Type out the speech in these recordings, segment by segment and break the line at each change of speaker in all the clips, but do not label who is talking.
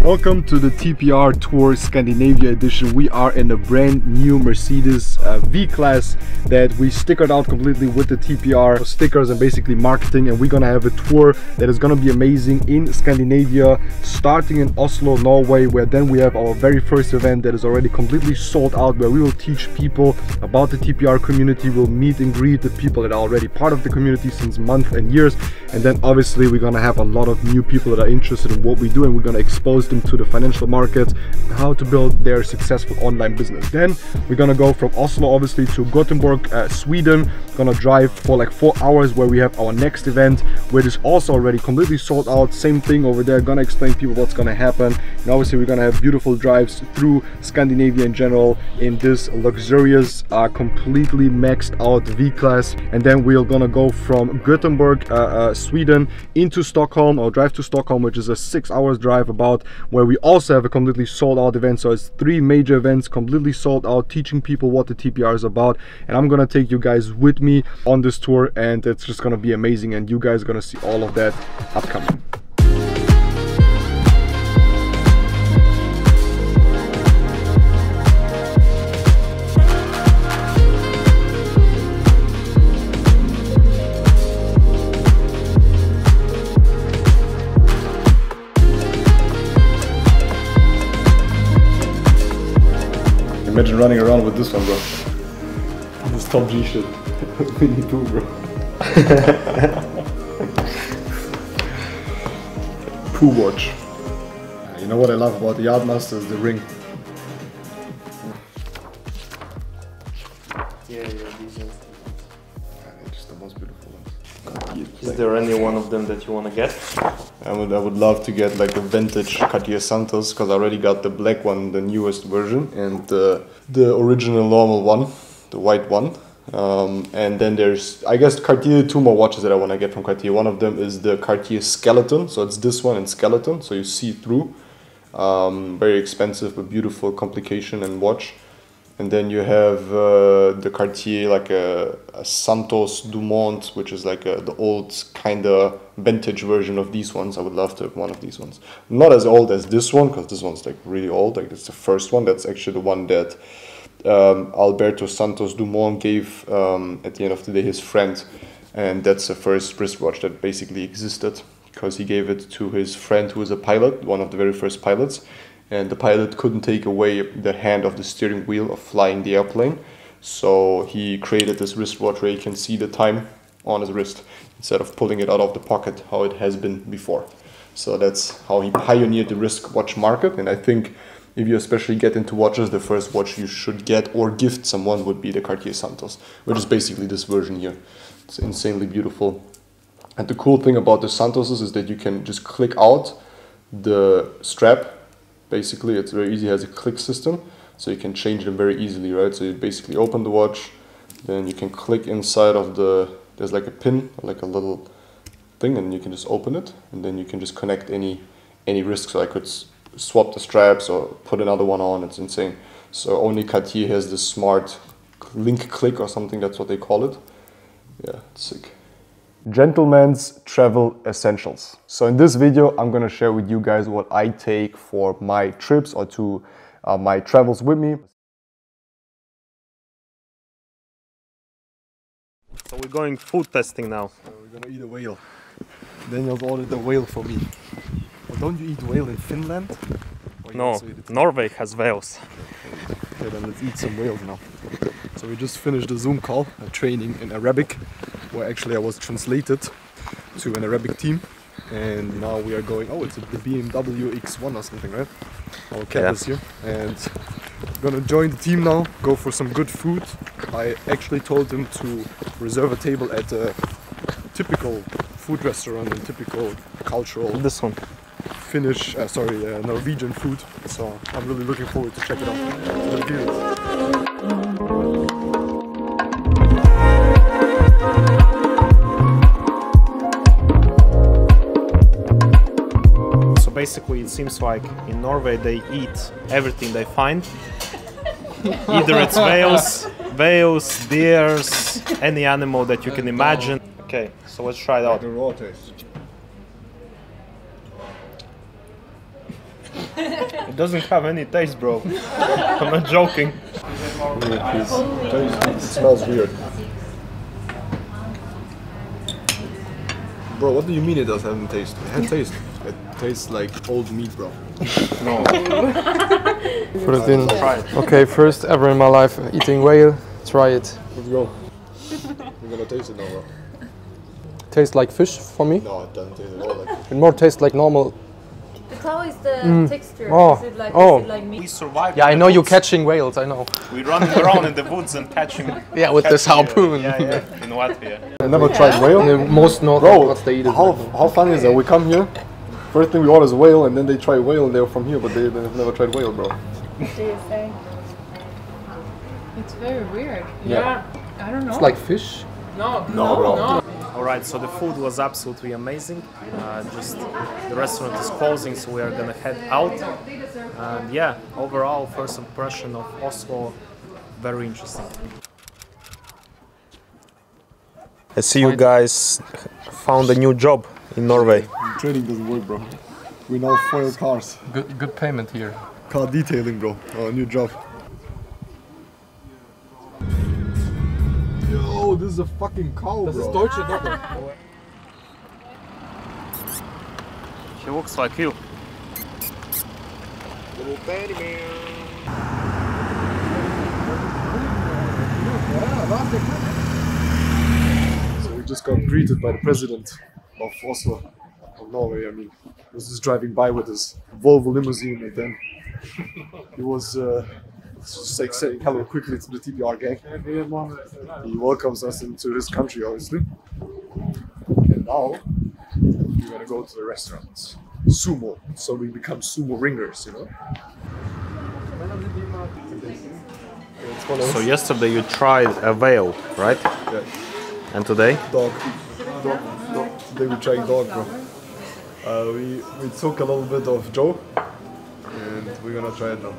Welcome to the TPR Tour Scandinavia edition. We are in a brand new Mercedes V-Class that we stickered out completely with the TPR stickers and basically marketing, and we're gonna have a tour that is gonna be amazing in Scandinavia, starting in Oslo, Norway, where then we have our very first event that is already completely sold out, where we will teach people about the TPR community. We'll meet and greet the people that are already part of the community since months and years, and then obviously we're gonna have a lot of new people that are interested in what we do, and we're gonna expose them to the financial markets, how to build their successful online business. Then we're gonna go from Oslo obviously to Gothenburg, Sweden. Gonna drive for like 4 hours where we have our next event, which is also already completely sold out. Same thing over there. Gonna explain people what's gonna happen, and obviously we're gonna have beautiful drives through Scandinavia in general in this luxurious completely maxed out V-Class. And then we're gonna go from Gothenburg, Sweden into Stockholm, or drive to Stockholm, which is a 6 hours drive about, where we also have a completely sold out event. So it's 3 major events completely sold out, teaching people what the TPR is about. And I'm gonna take you guys with me on this tour, and it's just gonna be amazing, and you guys are gonna see all of that upcoming. Imagine running around with this one, bro. This Top G shit. Winnie Pooh, bro. Pooh watch. You know what I love about the Yardmaster is the ring.
Yeah, these ones.
They're just the most beautiful ones.
Is there any one of them that you want to get?
I would love to get like the vintage Cartier Santos, because I already got the black one, the newest version, and the original normal one, the white one. And then there's, I guess, Cartier, 2 more watches that I want to get from Cartier. One of them is the Cartier Skeleton, so it's this one in skeleton, so you see through. Very expensive but beautiful complication and watch. And then you have the Cartier, like a Santos Dumont, which is like the old kind of vintage version of these ones. I would love to have one of these ones. Not as old as this one, because this one's like really old. Like it's the first one. That's actually the one that Alberto Santos Dumont gave at the end of the day his friend. And that's the first wristwatch that basically existed, because he gave it to his friend who was a pilot, one of the very first pilots. And the pilot couldn't take away the hand of the steering wheel of flying the airplane. So he created this wristwatch where you can see the time on his wrist instead of pulling it out of the pocket, how it has been before. So that's how he pioneered the wristwatch market. And I think if you especially get into watches, the first watch you should get or gift someone would be the Cartier Santos, which is basically this version here. It's insanely beautiful. And the cool thing about the Santoses is that you can just click out the strap. Basically, it's very easy, it has a click system, so you can change them very easily, right? So you basically open the watch, then you can click inside of there's like a pin, like a little thing, and you can just open it, and then you can just connect any wrist. So I could swap the straps or put another one on. It's insane. So only Cartier has this smart link click or something, that's what they call it. Yeah, it's sick. Gentlemen's travel essentials. So in this video, I'm gonna share with you guys what I take for my trips or to my travels with me.
So we're going food testing now.
So we're gonna eat a whale. Daniel's ordered a whale for me. Well, don't you eat whale in Finland?
No, Norway has whales.
Okay, then let's eat some whales now. So we just finished a Zoom call, a training in Arabic, where actually I was translated to an Arabic team, and now we are going, oh, it's the BMW X1 or something, right? Our cab is here, and we're gonna join the team now, go for some good food. I actually told them to reserve a table at a typical food restaurant and typical cultural
This one.
Finnish, Norwegian food, so I'm really looking forward to check it out. Let's do this.
Basically, it seems like in Norway they eat everything they find. Either it's whales, deers, any animal that you can imagine. Okay, so let's try it out.
The raw taste.
It doesn't have any taste, bro. I'm not joking.
It smells weird. Bro, what do you mean it doesn't have any taste? It has taste. It tastes like old meat, bro.
No.
Put it in. Okay, first ever in my life eating whale. Try it.
Let's go. You're gonna taste it now, bro.
Tastes like fish for me.
No, it doesn't taste at all like fish.
It more tastes like normal.
But how is the texture?
Oh.
Is it like,
Oh.
is it like meat?
We survived.
Yeah, I
in
know
the
you
woods.
catching whales. I know.
We running around in the woods and catching.
Yeah, with this
catching,
harpoon.
Yeah, in Latvia.
I never tried whale.
In the most northern
Bro,
parts they eat it.
how funny is that? We come here, first thing we order is whale, and then they try whale, and they're from here, but they've never tried whale, bro.
What do you say?
It's very weird.
Yeah.
I don't know.
It's like fish.
No, bro.
Alright, so the food was absolutely amazing. Just the restaurant is closing, so we are gonna head out. And yeah, overall, first impression of Oslo, very interesting. I see you guys found a new job in Norway.
Trading doesn't work, bro. We now foil cars.
Good payment here.
Car detailing, bro. Oh, new job. Yo, this is a fucking cow, bro.
Deutsche Doppel.
He looks like you.
Little baby man. So we just got greeted by the president of Oslo, of Norway. I mean, he was just driving by with his Volvo limousine, and then he was just like saying hello quickly to the TPR gang. He welcomes us into his country, obviously. And now we're gonna go to the restaurant. Sumo, so we become sumo ringers, you know.
So yesterday you tried a whale, right?
Yeah.
And today?
Dog. Today we tried dog, bro. We took a little bit of Joe, and we're gonna try it now.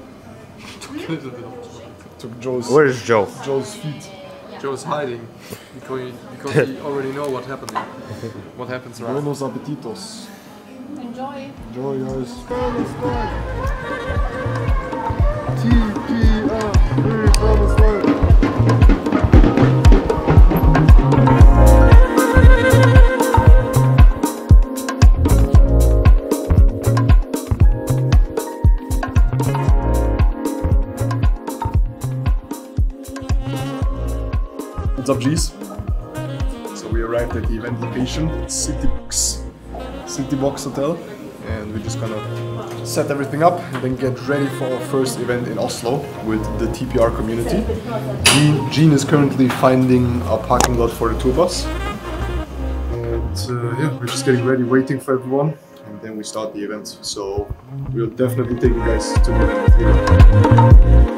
Took
Where is Joe?
Joe's feet.
Joe's hiding because he already know what happened. What happens right?
Buenos appetitos.
Enjoy.
Enjoy, guys. TPR, we promise life. What's up, G's? So we arrived at the event location, City Box Hotel, and we're just gonna set everything up and then get ready for our first event in Oslo with the TPR community. Jean is currently finding a parking lot for the two of us. And yeah, we're just getting ready, waiting for everyone, and then we start the event. So we'll definitely take you guys to the event.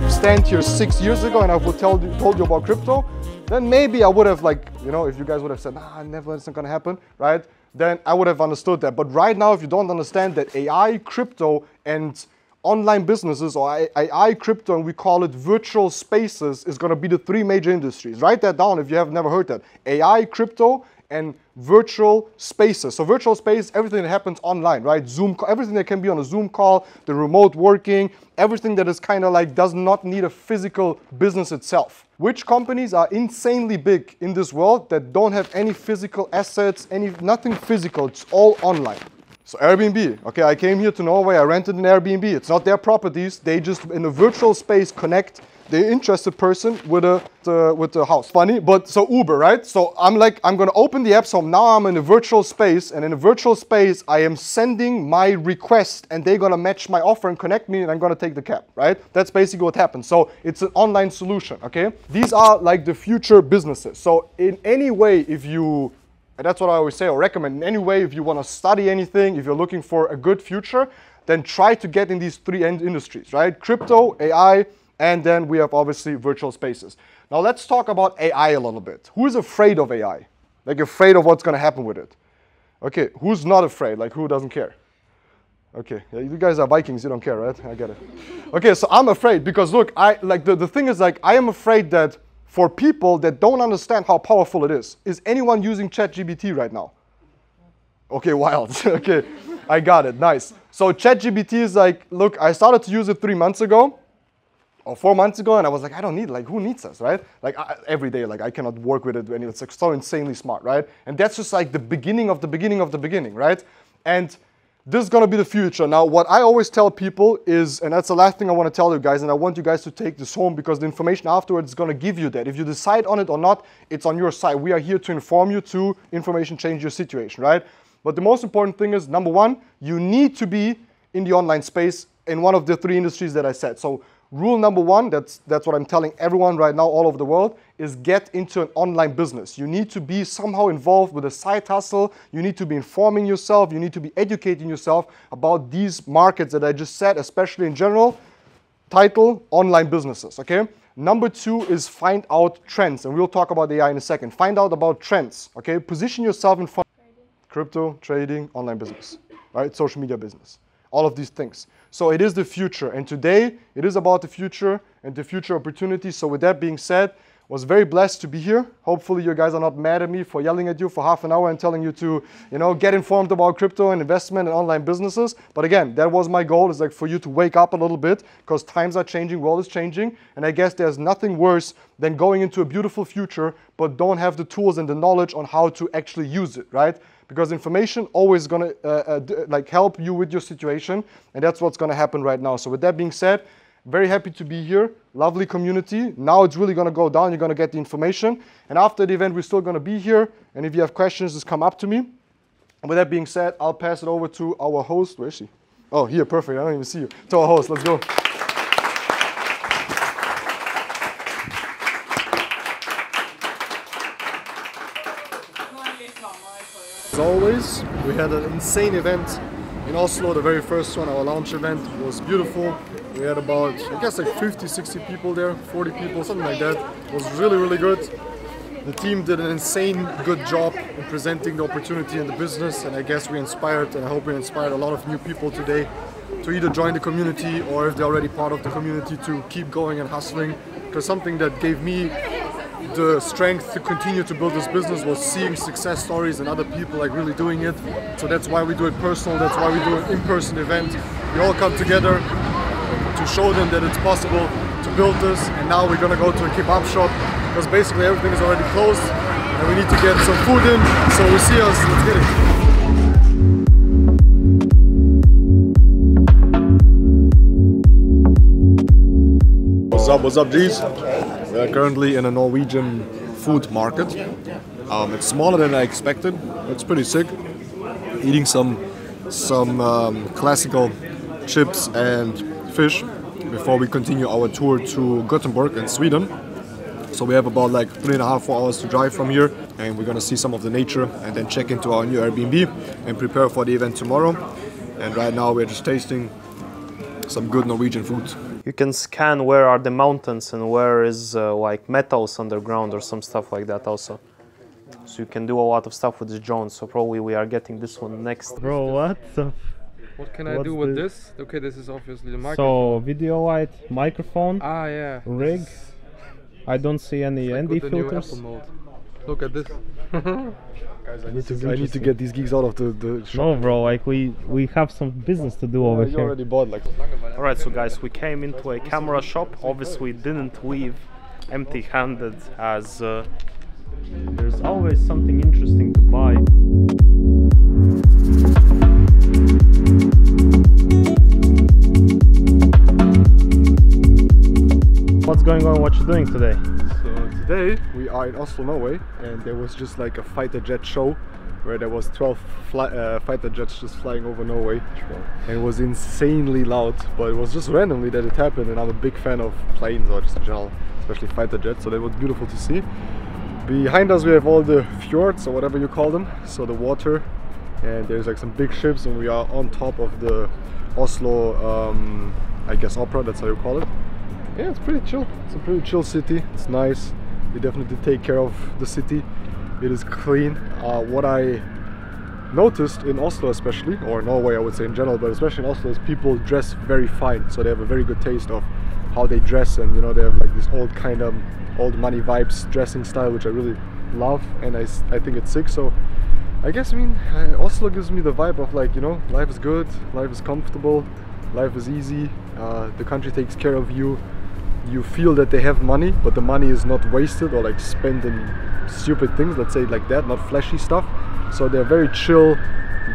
Stand here 6 years ago and I would told you about crypto, then maybe I would have, like, you know, if you guys would have said, nah, never, it's not gonna happen, right? Then I would have understood that. But right now, if you don't understand that AI, crypto, and online businesses, or AI, crypto, and we call it virtual spaces, is gonna be the three major industries. Write that down if you have never heard that. AI, crypto, and virtual spaces. So virtual space, everything that happens online, right? Zoom, everything that can be on a Zoom call, the remote working, everything that is kind of like does not need a physical business itself. Which companies are insanely big in this world that don't have any physical assets, nothing physical, it's all online. So Airbnb, okay, I came here to Norway, I rented an Airbnb. It's not their properties, they just in a virtual space connect the interested person with the house. Funny, but so Uber, right? So I'm gonna open the app, so now I'm in a virtual space, and in a virtual space, I am sending my request, and they're gonna match my offer and connect me, and I'm gonna take the cab, right? That's basically what happens. So it's an online solution, okay? These are like the future businesses. So in any way, and that's what I always say or recommend, in any way, if you wanna study anything, if you're looking for a good future, then try to get in these three industries, right? Crypto, AI, and then we have obviously virtual spaces. Now let's talk about AI a little bit. Who is afraid of AI? Like afraid of what's gonna happen with it? Okay, who's not afraid? Like who doesn't care? Okay, yeah, you guys are Vikings, you don't care, right? I get it. Okay, so I'm afraid because look, the thing is like I am afraid that for people that don't understand how powerful it is anyone using ChatGPT right now? Okay, wild. Okay, I got it. Nice. So ChatGPT is like, look, I started to use it 3 months ago or 4 months ago, and I was like, I don't need, like, who needs this, right? Like every day, like I cannot work with it, and it's like so insanely smart, right? And that's just like the beginning of the beginning of the beginning, right? And this is gonna be the future. Now, what I always tell people is, and that's the last thing I want to tell you guys, and I want you guys to take this home because the information afterwards is gonna give you that. If you decide on it or not, it's on your side. We are here to inform you, to information change your situation, right? But the most important thing is, number one, you need to be in the online space in one of the 3 industries that I said. So rule number 1, that's what I'm telling everyone right now all over the world, is get into an online business. You need to be somehow involved with a side hustle. You need to be informing yourself. You need to be educating yourself about these markets that I just said, especially in general. Title, online businesses, okay? Number 2 is find out trends, and we'll talk about AI in a second. Find out about trends, okay? Position yourself in front. Crypto, trading, online business, right? Social media business, all of these things. So it is the future, and today it is about the future and the future opportunities. So with that being said, was very blessed to be here. Hopefully you guys are not mad at me for yelling at you for half an hour and telling you to, you know, get informed about crypto and investment and online businesses. But again, that was my goal, is like for you to wake up a little bit, because times are changing, world is changing. And I guess there's nothing worse than going into a beautiful future, but don't have the tools and the knowledge on how to actually use it, right? Because information always gonna like help you with your situation, and that's what's gonna happen right now. So with that being said, very happy to be here. Lovely community. Now it's really gonna go down. You're gonna get the information, and after the event, we're still gonna be here. And if you have questions, just come up to me. And with that being said, I'll pass it over to our host. Where is she? Oh, here, perfect. I don't even see you. To our host. Let's go. As always, we had an insane event in Oslo, the very first one. Our launch event was beautiful. We had about, I guess, like 50, 60 people there, 40 people, something like that. It was really, really good. The team did an insane good job in presenting the opportunity in the business, and I guess we inspired, and I hope we inspired a lot of new people today to either join the community, or if they're already part of the community, to keep going and hustling. Because something that gave me the strength to continue to build this business was seeing success stories and other people like really doing it. So that's why we do it personal, that's why we do an in-person event. We all come together to show them that it's possible to build this. And now we're gonna go to a kebab shop, because basically everything is already closed and we need to get some food in. So we see us, let's get it. What's up, G's? We are currently in a Norwegian food market. It's smaller than I expected. It's pretty sick. Eating some classical chips and fish before we continue our tour to Gothenburg in Sweden. So we have about like 3.5, 4 hours to drive from here, and we're gonna see some of the nature and then check into our new Airbnb and prepare for the event tomorrow. And right now we're just tasting some good Norwegian food.
You can scan where are the mountains and where is like metals underground or some stuff like that also. So you can do a lot of stuff with this drone. So probably we are getting this one next. Bro, what?
What can I do with this? Okay, this is obviously the microphone.
So video light, microphone,
yeah.
rig. I don't see any ND filters.
Look at this.
Guys, I need to get these geeks out of the shop.
No, bro, like we have some business to do over here.
Already bought like.
Alright, so guys, we came into a camera shop. Obviously didn't leave empty-handed, as there's always something interesting to buy. What's going on? What you doing today?
So today we are in Oslo, Norway, and there was just like a fighter jet show where there was 12 fighter jets just flying over Norway, and it was insanely loud. But it was just randomly that it happened, and I'm a big fan of planes, or just in general, especially fighter jets. So that was beautiful to see. Behind us we have all the fjords, or whatever you call them, so the water, and there's like some big ships, and we are on top of the Oslo, I guess opera, that's how you call it. Yeah, it's pretty chill. It's a pretty chill city. It's nice. We definitely take care of the city. It is clean. What I noticed in Oslo especially, or Norway I would say in general, but especially in Oslo, is people dress very fine. So they have a very good taste of how they dress, and you know, they have like this old kind of old money vibes dressing style, which I really love, and I think it's sick. So I guess, I mean, Oslo gives me the vibe of like, you know, life is good, life is comfortable, life is easy, the country takes care of you. You feel that they have money, but the money is not wasted or like spent in stupid things, let's say it like that, not flashy stuff. So they're very chill,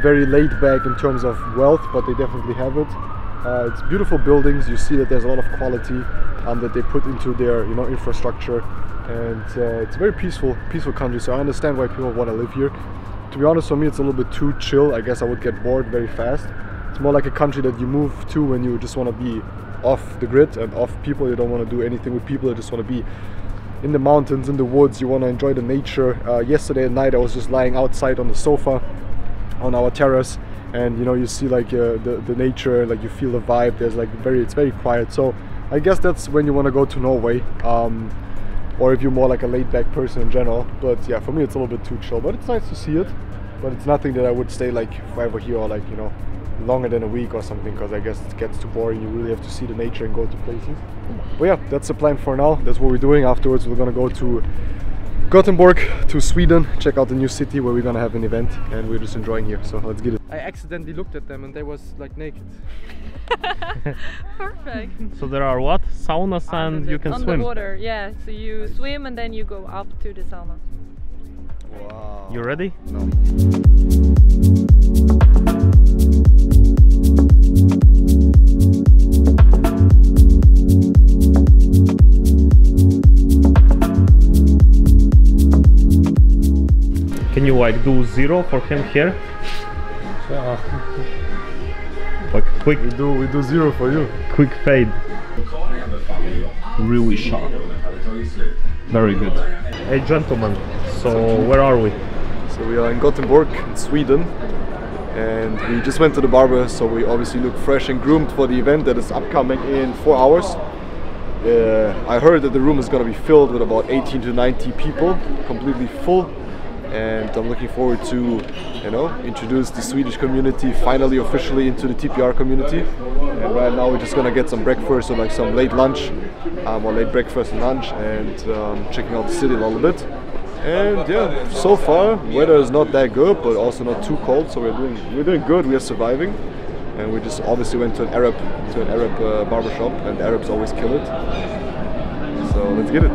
very laid back in terms of wealth, but they definitely have it. It's beautiful buildings. You see that there's a lot of quality that they put into their, you know, infrastructure, and it's a very peaceful country. So I understand why people want to live here. To be honest, for me, it's a little bit too chill. I guess I would get bored very fast. It's more like a country that you move to when you just want to be off the grid and off people. You don't want to do anything with people. You just want to be in the mountains, in the woods. You want to enjoy the nature. Yesterday at night I was just lying outside on the sofa on our terrace, and you know, you see like the nature, like you feel the vibe. There's like it's very quiet. So I guess that's when you want to go to Norway, or if you're more like a laid-back person in general. But yeah, for me it's a little bit too chill, but it's nice to see it. But it's nothing that I would stay like forever here, or like, you know, longer than a week or something, because I guess it gets too boring. You really have to see the nature and go to places. But yeah, that's the plan for now. That's what we're doing. Afterwards we're gonna go to Gothenburg, to Sweden, check out the new city where we're gonna have an event, and we're just enjoying here. So let's get it. I accidentally looked at them and they was like naked.
Perfect.
So there are what? Saunas, and you can
on
swim.
the water, yeah. So you swim and then you go up to the sauna.
Wow.
You ready?
No.
Can you like do 0 for him here?
Yeah.
Like quick,
We do 0 for you.
quick fade. Really sharp. Very good. Hey gentlemen, so where are we?
So we are in Gothenburg, in Sweden, and we just went to the barber, so we obviously look fresh and groomed for the event that is upcoming in 4 hours. I heard that the room is going to be filled with about 18 to 90 people, completely full, and I'm looking forward to, you know, introduce the Swedish community finally officially into the TPR community. And right now we're just gonna get some breakfast, or like some late lunch, or late breakfast and lunch, and checking out the city a little bit. And yeah, so far weather is not that good, but also not too cold, so we're doing good. We are surviving, and we just obviously went to an Arab barbershop, and the Arabs always kill it. So let's get it.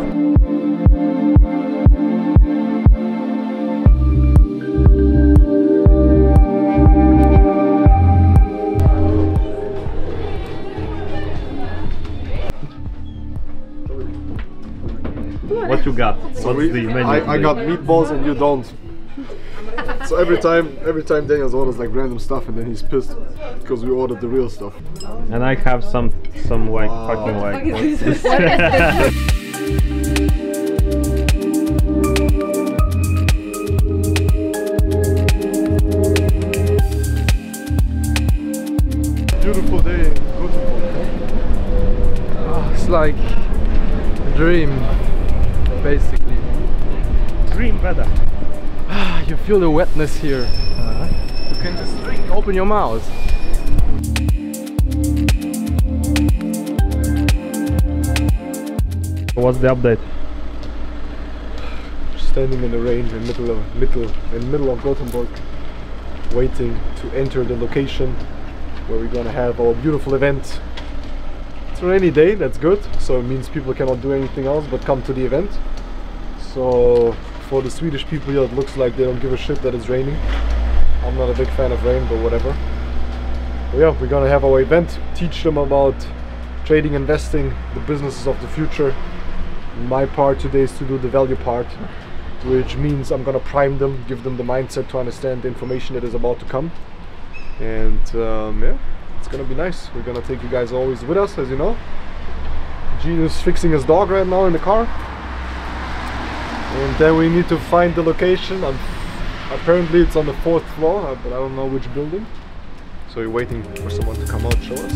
What you got? What's the menu?
I got meatballs and you don't. So every time Daniel orders like random stuff, and then he's pissed because we ordered the real stuff.
And I have some like fucking like.
Beautiful day in Gothenburg.
It's like a dream, basically.
Dream weather.
You feel the wetness here. You can just drink, open your mouth.
What's the update?
Standing in the rain in middle of Gothenburg, waiting to enter the location where we're gonna have our beautiful event. It's a rainy day, that's good, so it means people cannot do anything else but come to the event. So for the Swedish people here, it looks like they don't give a shit that it's raining. I'm not a big fan of rain, but whatever. But yeah, we're gonna have our event, teach them about trading, investing, the businesses of the future. My part today is to do the value part, which means I'm gonna prime them, give them the mindset to understand the information that is about to come. And yeah, it's gonna be nice. We're gonna take you guys always with us, as you know. Gene is fixing his dog right now in the car. And then we need to find the location. Apparently it's on the 4th floor, but I don't know which building. So we're waiting for someone to come out and show us.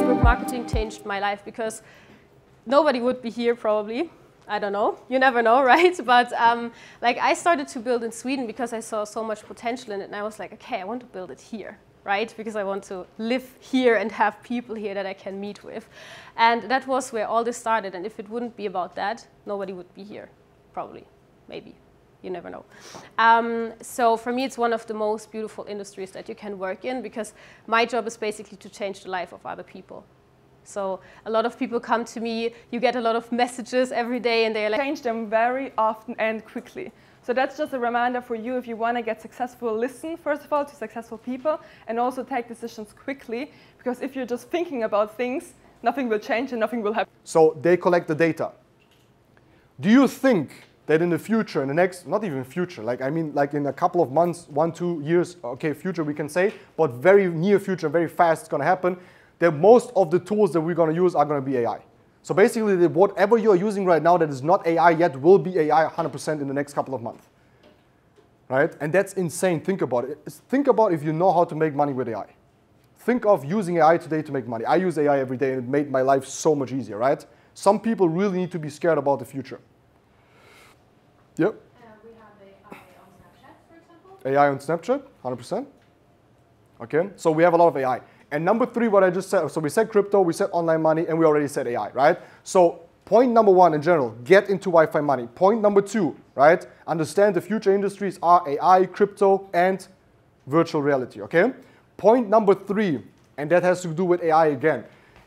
network marketing changed my life because nobody would be here probably. I don't know. You never know, right? But like I started to build in Sweden because I saw so much potential in it, and I was like, okay, I want to build it here, right? Because I want to live here and have people here that I can meet with. And that was where all this started. And if it wouldn't be about that, nobody would be here, probably, maybe. You never know. So for me, it's one of the most beautiful industries that you can work in because my job is basically to change the life of other people. So a lot of people come to me, you get a lot of messages every day and they're like...
Change them very often and quickly. So that's just a reminder for you if you want to get successful, listen first of all to successful people and also take decisions quickly, because if you're just thinking about things, nothing will change and nothing will happen.
So they collect the data. Do you think that in the future, in the next, not even future, like I mean like in a couple of months, 1-2 years, okay, future we can say, but very near future, very fast it's going to happen, that most of the tools that we're going to use are going to be AI. So basically, whatever you're using right now that is not AI yet will be AI 100% in the next couple of months. Right? And that's insane. Think about it. Think about if you know how to make money with AI. Think of using AI today to make money. I use AI every day and it made my life so much easier, right? Some people really need to be scared about the future. Yep.
We have AI on Snapchat, for example.
AI on Snapchat, 100%. Okay, so we have a lot of AI. And number 3, what I just said, so we said crypto, we said online money, and we already said AI, right? So point number 1 in general, get into Wi-Fi money. Point number 2, right? Understand the future industries are AI, crypto, and virtual reality, okay? Point number 3, and that has to do with AI again,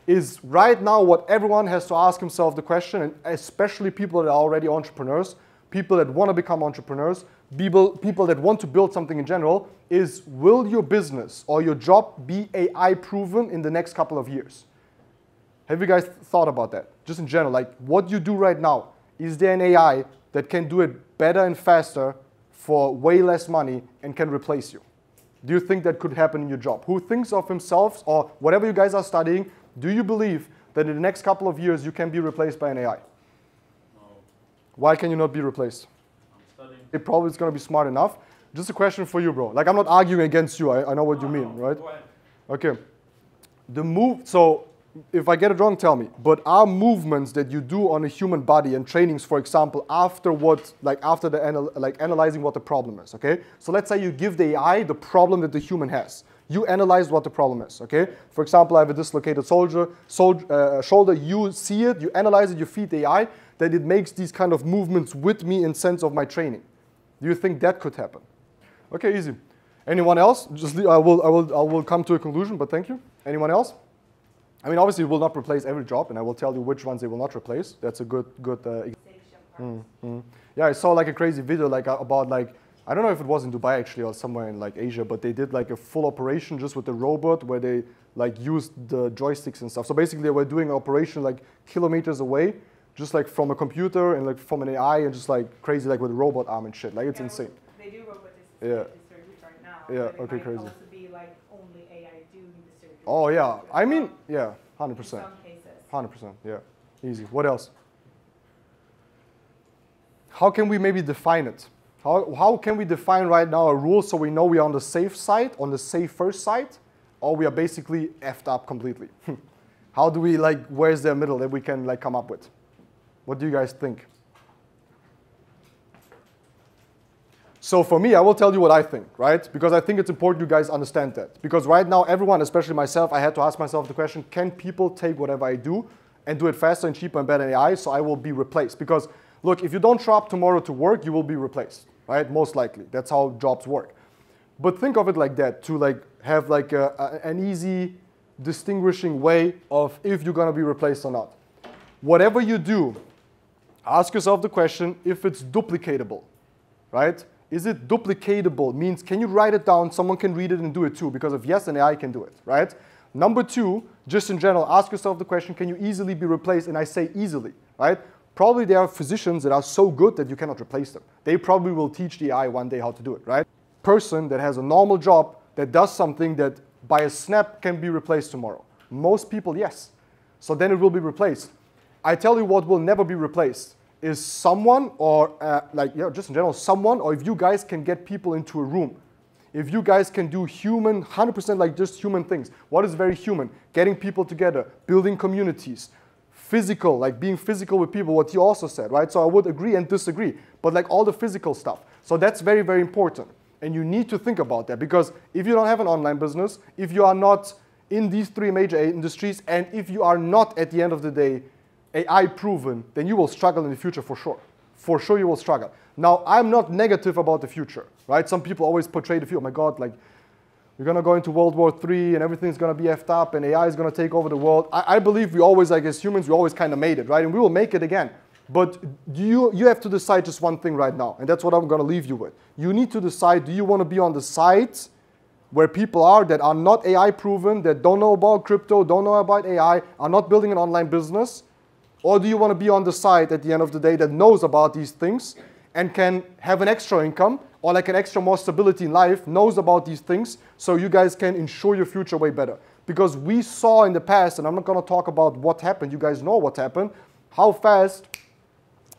is right now what everyone has to ask himself the question, and especially people that are already entrepreneurs, people that want to become entrepreneurs, people that want to build something in general, is will your business or your job be AI proven in the next couple of years? Have you guys thought about that? Just in general, like what you do right now, is there an AI that can do it better and faster for way less money and can replace you? Do you think that could happen in your job? Who thinks of himself or whatever you guys are studying, do you believe that in the next couple of years you can be replaced by an AI?
No.
Why can you not be replaced?
Studying.
It probably is going to be smart enough. Just a question for you, bro. Like, I'm not arguing against you. I know what you mean, right?
Go ahead.
Okay. So if I get it wrong, tell me. But are movements that you do on a human body and trainings, for example, after analyzing what the problem is, okay? So let's say you give the AI the problem that the human has. You analyze what the problem is, okay? For example, I have a dislocated shoulder. You see it, you analyze it, you feed the AI, that it makes these kind of movements with me in sense of my training. Do you think that could happen? Okay, easy. Anyone else? Just I will come to a conclusion, but thank you. Anyone else? I mean, obviously, it will not replace every job, and I will tell you which ones they will not replace. That's a good. Yeah, I saw like a crazy video about I don't know if it was in Dubai actually or somewhere in like Asia, but they did like a full operation just with the robot where they like used the joysticks and stuff. So basically, they were doing an operation like kilometers away, just like from a computer and like from an AI and just like crazy like with a robot arm and shit. Like it's insane.
They do robotic surgery right now.
Yeah.
But
Okay.
It might
Crazy.
also be like only AI doing the surgery.
Oh yeah. I mean, yeah, 100%.
In some cases.
100%. Yeah. Easy. What else? How can we maybe define it? How can we define right now a rule so we know we are on the safe side, on the safer side, or we are basically effed up completely? How do we like, where's the middle that we can like come up with? What do you guys think? So for me, I will tell you what I think, right? Because I think it's important you guys understand that. Because right now, everyone, especially myself, I had to ask myself the question, can people take whatever I do and do it faster and cheaper and better than AI so I will be replaced? Because look, if you don't show up tomorrow to work, you will be replaced, right? Most likely. That's how jobs work. But think of it like that, to like have like an easy distinguishing way of if you're going to be replaced or not. Whatever you do, ask yourself the question if it's duplicatable, right? Is it duplicatable? Means can you write it down, someone can read it and do it too? Because if yes, then AI can do it, right? Number 2, just in general, ask yourself the question, can you easily be replaced? And I say easily, right? Probably there are physicians that are so good that you cannot replace them. They probably will teach the AI one day how to do it, right? Person that has a normal job that does something that by a snap can be replaced tomorrow. Most people, yes. So then it will be replaced. I tell you what will never be replaced is someone or just in general, someone, or if you guys can get people into a room, if you guys can do human, 100% like just human things. What is very human? Getting people together, building communities, physical, like being physical with people, what he also said, right? So I would agree and disagree, but like all the physical stuff. So that's very, very important. And you need to think about that, because if you don't have an online business, if you are not in these 3 major industries, and if you are not, at the end of the day, AI proven, then you will struggle in the future for sure. For sure you will struggle. Now, I'm not negative about the future, right? Some people always portray the future, oh my God, like, we're going to go into World War III and everything's going to be effed up and AI is going to take over the world. I believe we always, like as humans, we always kind of made it, right? And we will make it again. But you have to decide just one thing right now, and that's what I'm going to leave you with. You need to decide, do you want to be on the side where people are that are not AI proven, that don't know about crypto, don't know about AI, are not building an online business? Or do you want to be on the side at the end of the day that knows about these things and can have an extra income or like an extra more stability in life, knows about these things, so you guys can ensure your future way better? Because we saw in the past, and I'm not going to talk about what happened, you guys know what happened, how fast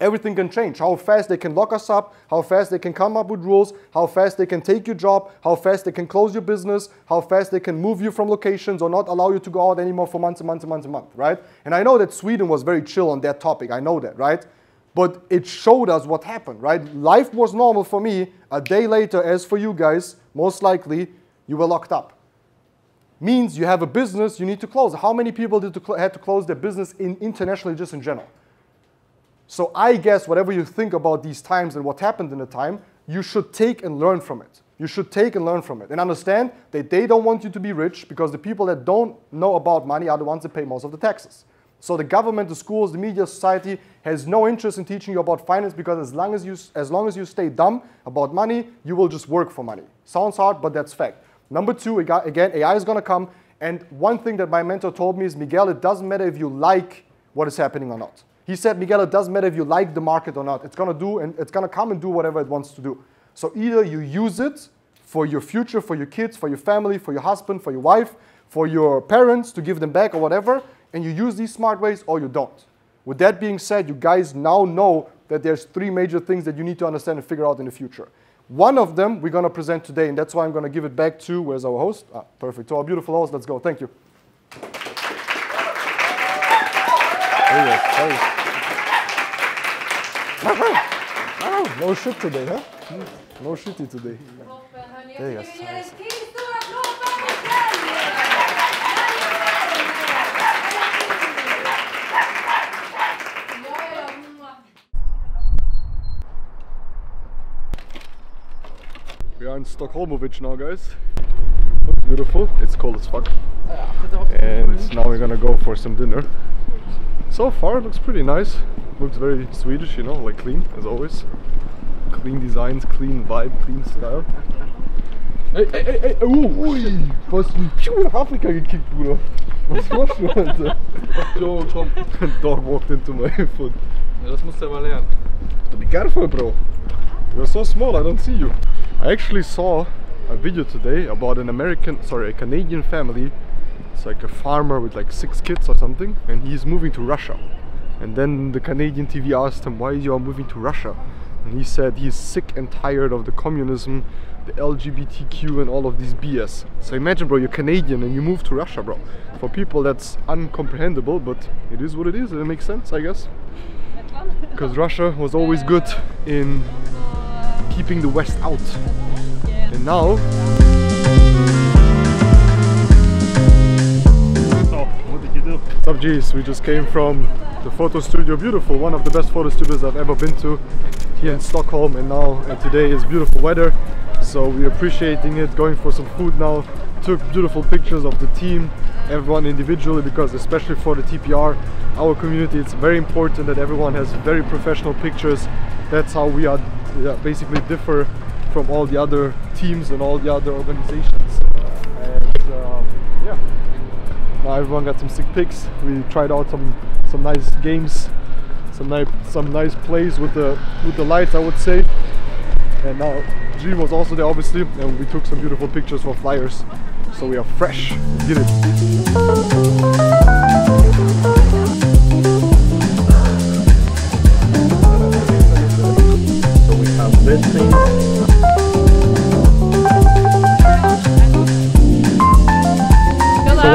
everything can change, how fast they can lock us up, how fast they can come up with rules, how fast they can take your job, how fast they can close your business, how fast they can move you from locations or not allow you to go out anymore for months and months and months and months, right? And I know that Sweden was very chill on that topic, I know that, right? But it showed us what happened, right? Life was normal for me. A day later, as for you guys, most likely, you were locked up. Means you have a business, you need to close. How many people had to close their business internationally just in general? So I guess whatever you think about these times and what happened in the time, you should take and learn from it. You should take and learn from it. And understand that they don't want you to be rich, because the people that don't know about money are the ones that pay most of the taxes. So the government, the schools, the media, society has no interest in teaching you about finance, because as long as you stay dumb about money, you will just work for money. Sounds hard, but that's fact. Number 2, again, AI is going to come. And one thing that my mentor told me is, Miguel, it doesn't matter if you like what is happening or not. He said, Miguel, it doesn't matter if you like the market or not. It's going to do, and it's going to come and do whatever it wants to do. So either you use it for your future, for your kids, for your family, for your husband, for your wife, for your parents, to give them back or whatever, and you use these smart ways, or you don't. With that being said, you guys now know that there's 3 major things that you need to understand and figure out in the future. One of them we're going to present today, and that's why I'm going to give it back to, where's our host? Ah, perfect. To our beautiful host, let's go. Thank you. There you go. Oh, no shit today, huh? No shitty today. There you go. We are in Stockholmovich now, guys. Looks beautiful. It's cold as fuck. And now we're gonna go for some dinner. So far, it looks pretty nice. Looks very Swedish, you know, like clean, as always. Clean designs, clean vibe, clean style. Ey, ui! Was ein Piu nach Afrika gekickt, Bruder. Was machst du, Alter?
Joe, komm.
Dog walked into my foot.
Ja, das musst du aber lernen.
Be careful, bro. You're so small, I don't see you. I actually saw a video today about a Canadian family. It's like a farmer with like 6 kids or something, and he's moving to Russia. And then the Canadian TV asked him, why are you moving to Russia? And he said he's sick and tired of the communism, the LGBTQ and all of these BS. So imagine, bro, you're Canadian and you move to Russia, bro. For people that's uncomprehendable, but it is what it is, and it makes sense, I guess. Because Russia was always good in keeping the West out. And now...
So, what did you do?
What's up, G's? We just came from the photo studio, beautiful, one of the best photo studios I've ever been to here in Stockholm, and today is beautiful weather, so we're appreciating it, going for some food now. Took beautiful pictures of the team, everyone individually, because especially for the TPR, our community, it's very important that everyone has very professional pictures. That's how we are basically differ from all the other teams and all the other organizations. And yeah, now everyone got some sick pics. We tried out some nice games, some nice plays with the lights, I would say. And now G was also there, obviously, and we took some beautiful pictures for flyers. So we are fresh. Let's get it. So we have this thing.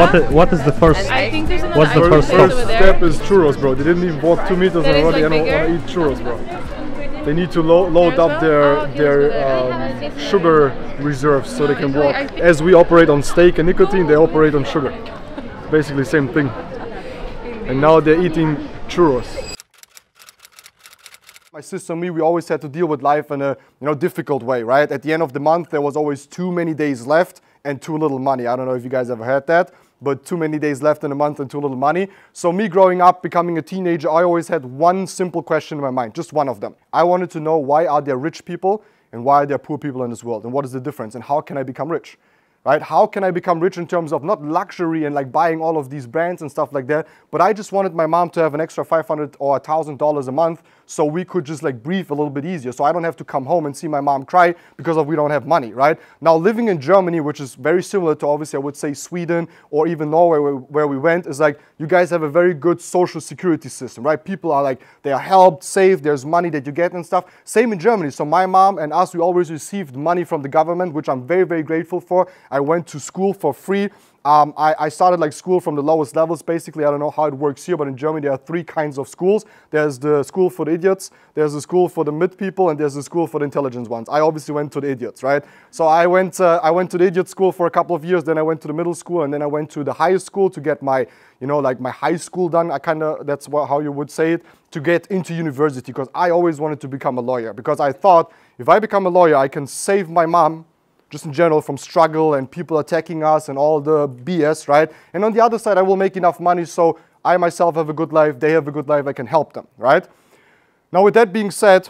What is the first?
I think there's
What's the first
First
stop?
step is churros, bro. They didn't even walk 2 meters
That is,
already
like,
and
bigger?
want to eat churros, bro. They need to load up their sugar reserves so they can walk. As we operate on steak and nicotine, they operate on sugar. Basically same thing. And now they're eating churros. My sister and me, we always had to deal with life in a difficult way, right? At the end of the month, there was always too many days left and too little money. I don't know if you guys ever heard that, but too many days left in a month and too little money. So me growing up, becoming a teenager, I always had one simple question in my mind, just one of them. I wanted to know, why are there rich people and why are there poor people in this world? And what is the difference? And how can I become rich? Right? How can I become rich in terms of not luxury and like buying all of these brands and stuff like that, but I just wanted my mom to have an extra $500 or $1,000 a month so we could just like breathe a little bit easier. So I don't have to come home and see my mom cry because we don't have money, right? Now living in Germany, which is very similar to obviously I would say Sweden or even Norway where we went, is like you guys have a very good social security system, right? People are like, they are helped, saved, there's money that you get and stuff. Same in Germany. So my mom and us, we always received money from the government, which I'm very, very grateful for. I went to school for free. I started like school from the lowest levels, basically. I don't know how it works here, but in Germany there are 3 kinds of schools. There's the school for the idiots, there's the school for the mid people, and there's the school for the intelligent ones. I obviously went to the idiots, right? So I went to the idiot school for a couple of years, then I went to the middle school, and then I went to the highest school to get my, like my high school done. That's how you would say it, to get into university, because I always wanted to become a lawyer, because I thought if I become a lawyer, I can save my mom, just in general, from struggle and people attacking us and all the BS, right? And on the other side, I will make enough money so I myself have a good life, they have a good life, I can help them, right? Now with that being said,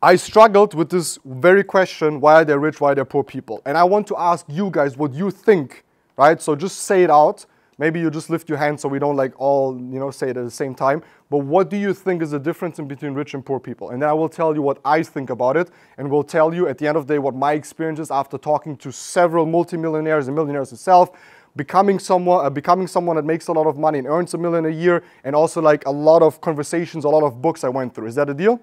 I struggled with this very question, why are they rich, why are they poor people? And I want to ask you guys what you think, right? So just say it out. Maybe you just lift your hand so we don't like all, say it at the same time. But what do you think is the difference in between rich and poor people? And then I will tell you what I think about it, and will tell you at the end of the day what my experience is after talking to several multimillionaires and millionaires itself, becoming someone that makes a lot of money and earns $1 million a year, and also like a lot of conversations, a lot of books I went through. Is that a deal?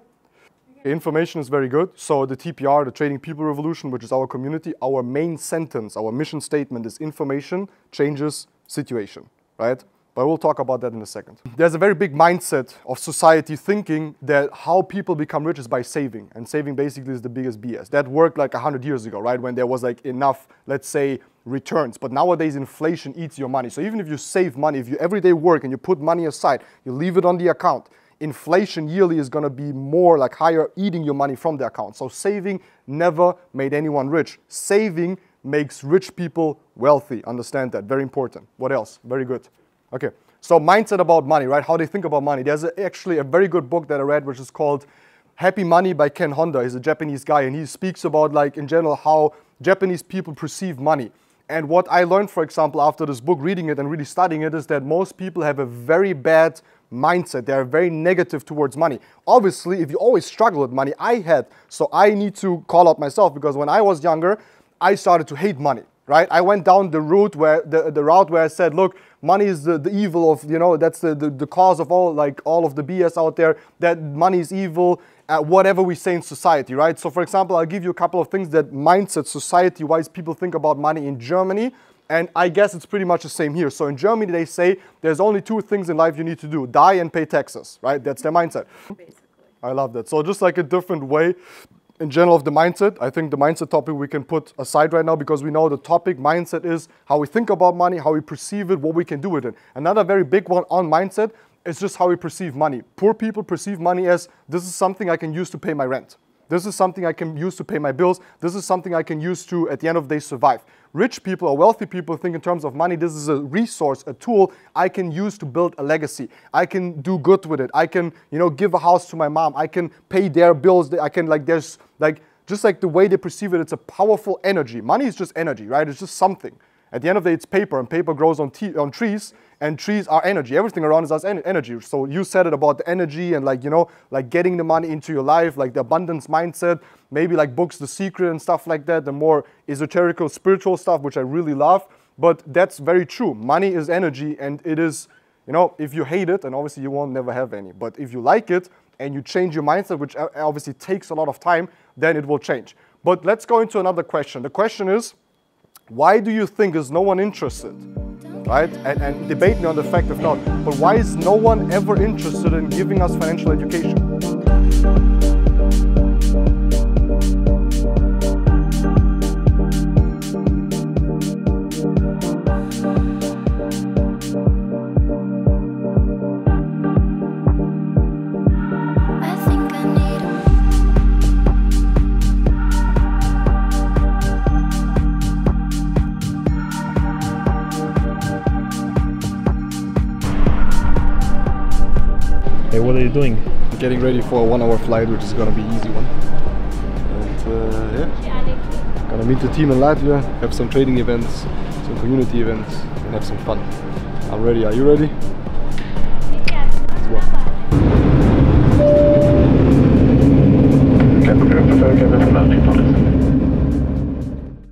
Information is very good. So the TPR, the Trading People Revolution, which is our community, our main sentence, our mission statement is information changes situation, right? But we'll talk about that in a second. There's a very big mindset of society thinking that how people become rich is by saving. And saving basically is the biggest BS. That worked like 100 years ago, right? When there was like enough, let's say, returns. But nowadays inflation eats your money. So even if you save money, if you everyday work and you put money aside, you leave it on the account, inflation yearly is going to be more like higher eating your money from the account. So saving never made anyone rich. Saving makes rich people wealthy. Understand that. Very important. What else? Very good. Okay. So mindset about money, right? How they think about money. There's actually a very good book that I read which is called Happy Money by Ken Honda. He's a Japanese guy and he speaks about like in general how Japanese people perceive money. And what I learned, for example, after this book, reading it and really studying it, is that most people have a very bad mindset. They are very negative towards money. Obviously, if you always struggle with money, I had, so I need to call out myself because when I was younger, I started to hate money, right? I went down the route where the route where I said, look, money is the evil of, that's the cause of all of the BS out there, that money is evil, whatever we say in society, right? So for example, I'll give you a couple of things that mindset, society-wise, people think about money in Germany. And I guess it's pretty much the same here. So in Germany, they say there's only 2 things in life you need to do, die and pay taxes, right? That's their mindset. Basically. I love that. So just like a different way in general of the mindset. I think the mindset topic we can put aside right now because we know the topic mindset is how we think about money, how we perceive it, what we can do with it. Another very big one on mindset is just how we perceive money. Poor people perceive money as this is something I can use to pay my rent. This is something I can use to pay my bills. This is something I can use to, at the end of the day, survive. Rich people or wealthy people think in terms of money, this is a resource, a tool I can use to build a legacy. I can do good with it. I can, give a house to my mom. I can pay their bills. I can, just like the way they perceive it, it's a powerful energy. Money is just energy, right? It's just something. At the end of the day, it's paper, and paper grows on trees, and trees are energy. Everything around us is energy. So you said it about the energy and getting the money into your life, like the abundance mindset, maybe like books, The Secret and stuff like that, the more esoterical, spiritual stuff, which I really love. But that's very true. Money is energy, and it is, if you hate it, and obviously you won't never have any. But if you like it and you change your mindset, which obviously takes a lot of time, then it will change. But let's go into another question. The question is, why do you think is no one interested right? And debate me on the fact if not. But why is no one ever interested in giving us financial education?
Hey, what are you doing?
Getting ready for a 1 hour flight, which is gonna be an easy one. And yeah, gonna meet the team in Latvia, have some trading events, some community events, and have some fun. I'm ready. Are you ready?